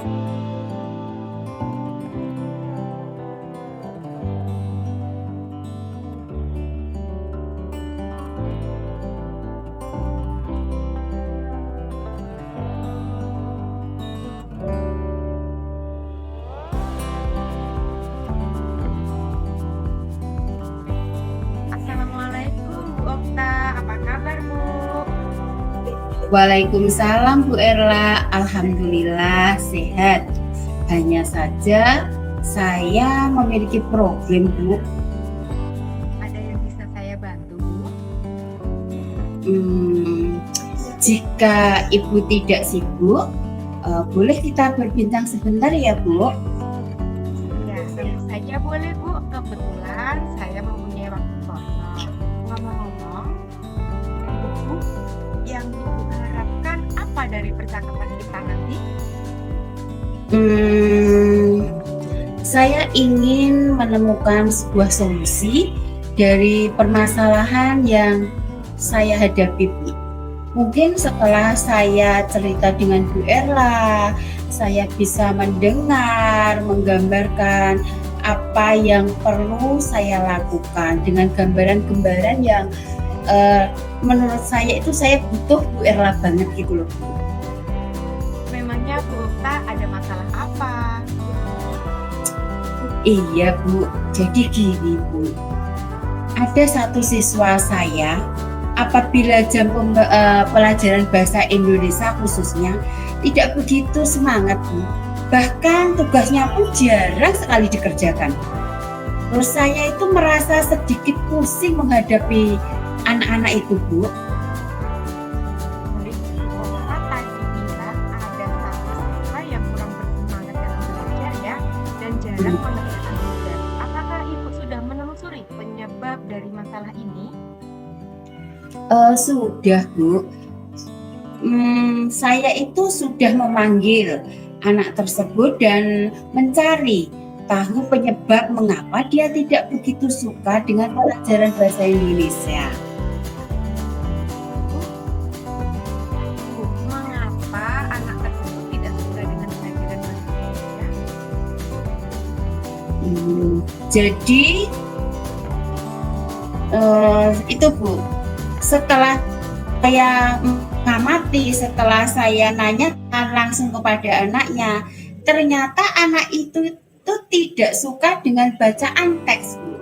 Assalamualaikum Bu Okta, apa kabar Bu? Waalaikumsalam Bu Erla, alhamdulillah sehat. Hanya saja saya memiliki problem Bu. Ada yang bisa saya bantu Bu? Jika Ibu tidak sibuk, boleh kita berbincang sebentar ya Bu? Ya, tentu saja boleh Bu. Kebetulan saya mempunyai waktu kosong. Ngomong-ngomong, Bu, yang Ibu harapkan apa dari percakapan kita nanti? Saya ingin menemukan sebuah solusi dari permasalahan yang saya hadapi Bu. Mungkin setelah saya cerita dengan Bu Erla, saya bisa mendengar, menggambarkan apa yang perlu saya lakukan dengan gambaran-gambaran yang menurut saya itu saya butuh Bu Erla banget gitu loh. Memangnya Bu Okta ada masalah apa? Iya Bu, jadi gini Bu, ada satu siswa saya apabila jam pelajaran bahasa Indonesia khususnya tidak begitu semangat Bu, bahkan tugasnya pun jarang sekali dikerjakan. Terus saya itu merasa sedikit pusing menghadapi anak-anak itu Bu. Murid Bu Okta tadi bilang ada satu siswa yang kurang bersemangat dalam belajar ya, dan jarang mengerjakan tugas. Apakah Ibu sudah menelusuri penyebab dari masalah ini? Sudah Bu. Saya itu sudah memanggil anak tersebut dan mencari tahu penyebab mengapa dia tidak begitu suka dengan pelajaran bahasa Indonesia. Bu, mengapa anak tersebut tidak suka dengan pelajaran bahasa Indonesia? Jadi itu Bu, setelah saya mengamati, setelah saya nanya langsung kepada anaknya, ternyata anak itu tidak suka dengan bacaan teks Bu,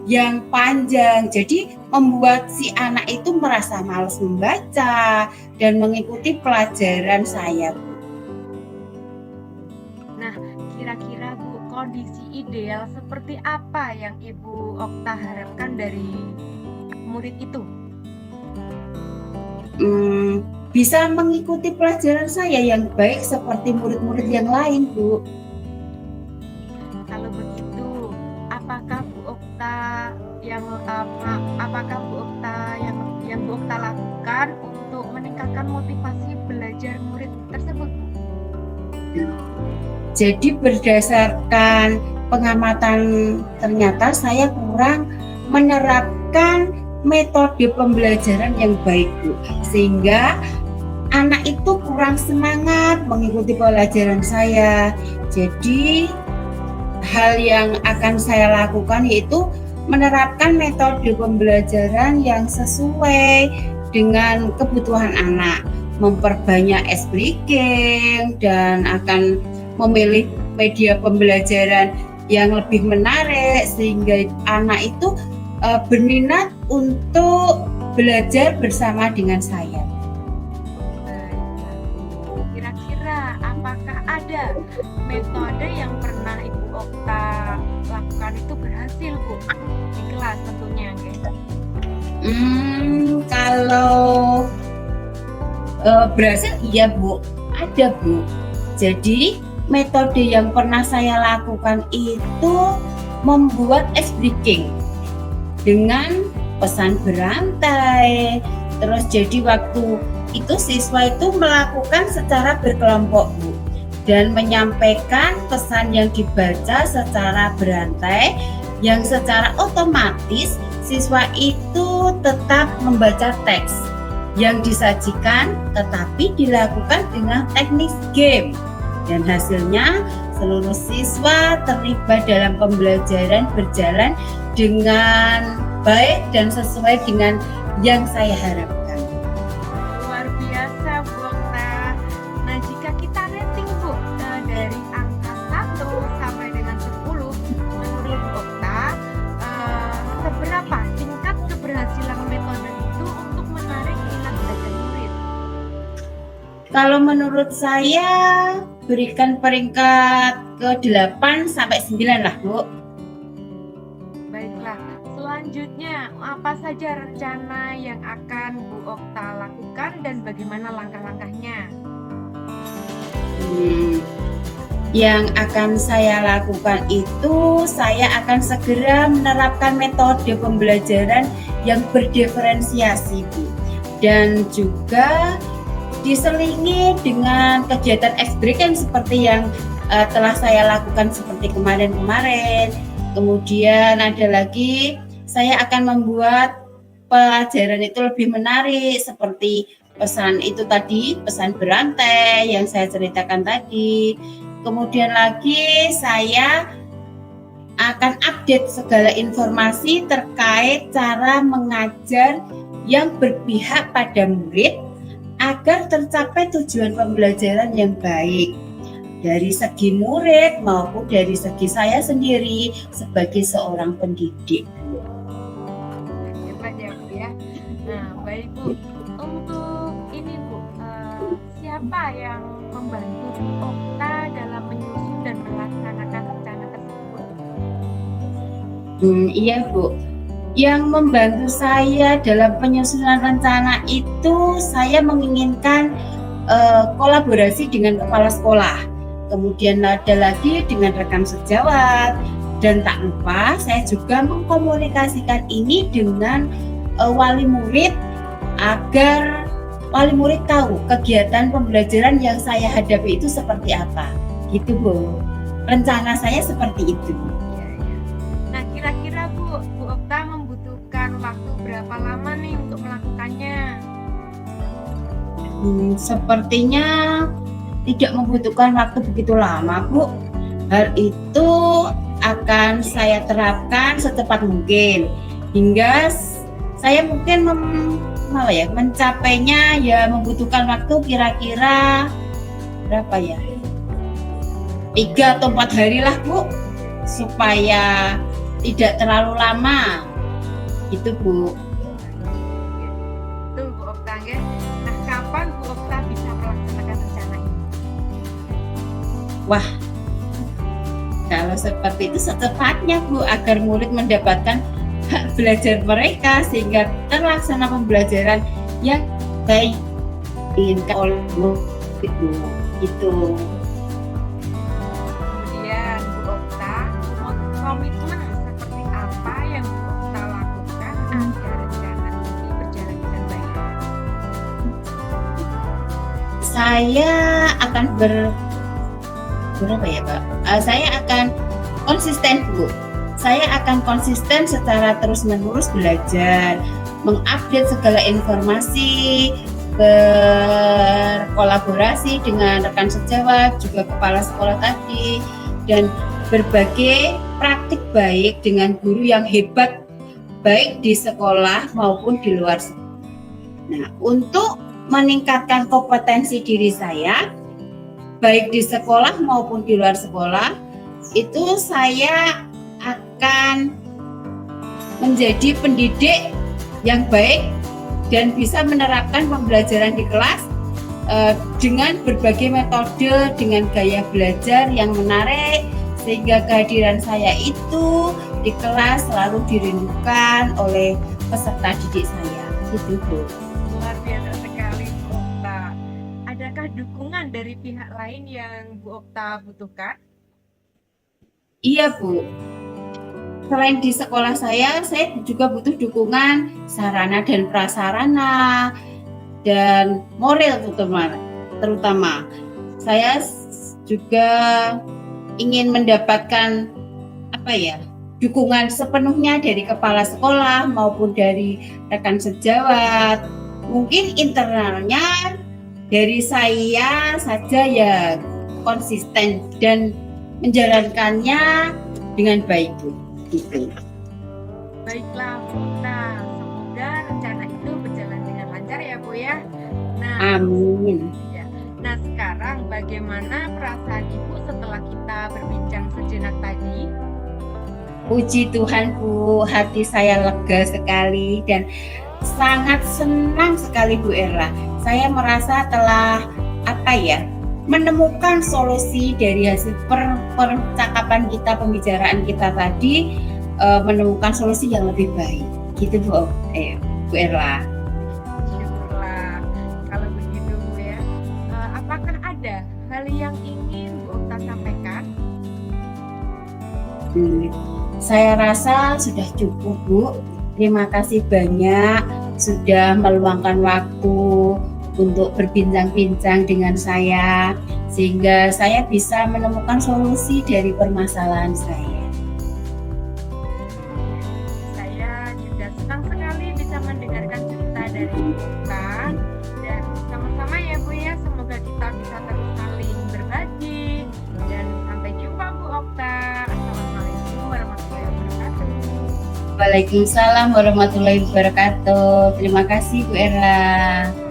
yang panjang. Jadi membuat si anak itu merasa malas membaca dan mengikuti pelajaran saya Bu. Nah, kira-kira Bu, kondisi ideal seperti apa yang Ibu Okta harapkan dari murid itu? Bisa mengikuti pelajaran saya yang baik seperti murid-murid yang lain Bu. Kalau begitu, apakah Bu Okta yang Bu Okta lakukan untuk meningkatkan motivasi belajar murid tersebut? Jadi berdasarkan pengamatan ternyata saya kurang menerapkan metode pembelajaran yang baik Bu, sehingga anak itu kurang semangat mengikuti pelajaran saya. Jadi hal yang akan saya lakukan yaitu menerapkan metode pembelajaran yang sesuai dengan kebutuhan anak, memperbanyak expliking dan akan memilih media pembelajaran yang lebih menarik sehingga anak itu berminat untuk belajar bersama dengan saya. Baiklah, Bu. Kira-kira apakah ada metode yang pernah Ibu Okta lakukan itu berhasil Bu? Di kelas tentunya, guys. Kalau berhasil iya Bu, ada Bu. Jadi metode yang pernah saya lakukan itu membuat expliking dengan pesan berantai. Terus jadi waktu itu siswa itu melakukan secara berkelompok Bu, dan menyampaikan pesan yang dibaca secara berantai yang secara otomatis siswa itu tetap membaca teks yang disajikan, tetapi dilakukan dengan teknik game. Dan hasilnya seluruh siswa terlibat dalam pembelajaran berjalan dengan baik dan sesuai dengan yang saya harapkan. Luar biasa Bu Okta. Nah, jika kita rating Bu dari angka 1 sampai dengan 10, menurut Bu Okta seberapa tingkat keberhasilan metode itu untuk menarik minat belajar murid? Kalau menurut saya berikan peringkat ke-8 sampai 9 lah Bu. Baiklah, selanjutnya apa saja rencana yang akan Bu Okta lakukan dan bagaimana langkah-langkahnya? Yang akan saya lakukan itu saya akan segera menerapkan metode pembelajaran yang berdiferensiasi Bu, dan juga diselingi dengan kegiatan X-Breaking seperti yang telah saya lakukan seperti kemarin-kemarin. Kemudian ada lagi, saya akan membuat pelajaran itu lebih menarik seperti pesan itu tadi, pesan berantai yang saya ceritakan tadi. Kemudian lagi saya akan update segala informasi terkait cara mengajar yang berpihak pada murid agar tercapai tujuan pembelajaran yang baik dari segi murid maupun dari segi saya sendiri sebagai seorang pendidik. Hebat ya Bu ya. Nah, baik Bu. Untuk ini Bu, siapa yang membantu Bu Okta dalam menyusun dan melaksanakan rencana tersebut? Iya Bu. Yang membantu saya dalam penyusunan rencana itu saya menginginkan kolaborasi dengan kepala sekolah, kemudian ada lagi dengan rekan sejawat, dan tak lupa saya juga mengkomunikasikan ini dengan wali murid agar wali murid tahu kegiatan pembelajaran yang saya hadapi itu seperti apa. Gitu Bu. Rencana saya seperti itu. Nah, kira-kira Bu Okta membutuhkan waktu berapa lama nih untuk melakukannya? Sepertinya tidak membutuhkan waktu begitu lama Bu. Hal itu akan saya terapkan secepat mungkin hingga saya mungkin mencapainya ya membutuhkan waktu kira-kira berapa ya, 3 atau 4 hari lah Bu, supaya tidak terlalu lama itu Bu. Tuh Bu Okta ya. Nah, kapan Bu Okta bisa melaksanakan rencana ini? Wah, kalau seperti itu secepatnya Bu, agar murid mendapatkan hak belajar mereka sehingga terlaksana pembelajaran yang baik diinginkan oleh murid Bu. Itu. Kemudian Bu Okta, komitmen seperti apa yang Bu Okta lakukan agar rencana ini berjalan dengan baik? Saya akan saya akan konsisten Bu. Saya akan konsisten secara terus-menerus belajar, mengupdate segala informasi, berkolaborasi dengan rekan sejawat, juga kepala sekolah tadi, dan berbagai praktik baik dengan guru yang hebat, baik di sekolah maupun di luar sekolah. Nah, untuk meningkatkan kompetensi diri saya, baik di sekolah maupun di luar sekolah, itu saya akan menjadi pendidik yang baik dan bisa menerapkan pembelajaran di kelas dengan berbagai metode, dengan gaya belajar yang menarik, sehingga kehadiran saya itu di kelas selalu dirindukan oleh peserta didik saya. Gitu Bu. Luar biasa sekali Bu Okta. Adakah dukungan dari pihak lain yang Bu Okta butuhkan? Iya Bu. Selain di sekolah saya juga butuh dukungan sarana dan prasarana dan moral terutama. Saya juga ingin mendapatkan dukungan sepenuhnya dari kepala sekolah maupun dari rekan sejawat. Mungkin internalnya dari saya saja ya konsisten dan menjalankannya dengan baik, Bu. Gitu. Baiklah Bu Okta, semoga rencana itu berjalan dengan lancar ya Bu ya. Nah, Amin. nah sekarang bagaimana perasaan Ibu setelah kita berbincang sejenak tadi? Puji Tuhan, Bu, hati saya lega sekali dan sangat senang sekali, Bu Erla. Saya merasa telah menemukan solusi dari hasil percakapan kita, pembicaraan kita tadi, menemukan solusi yang lebih baik. Gitu, Bu Erla. Syukurlah kalau begitu Bu ya. Apakah ada hal yang ingin Bu Okta sampaikan? Saya rasa sudah cukup, Bu. Terima kasih banyak sudah meluangkan waktu untuk berbincang-bincang dengan saya sehingga saya bisa menemukan solusi dari permasalahan saya. Saya juga senang sekali bisa mendengarkan cerita dari Bu Okta, dan sama-sama ya Bu ya, semoga kita bisa terus saling berbagi, dan sampai jumpa Bu Okta. Assalamualaikum warahmatullahi wabarakatuh. Waalaikumsalam warahmatullahi wabarakatuh. Terima kasih, Bu Erla.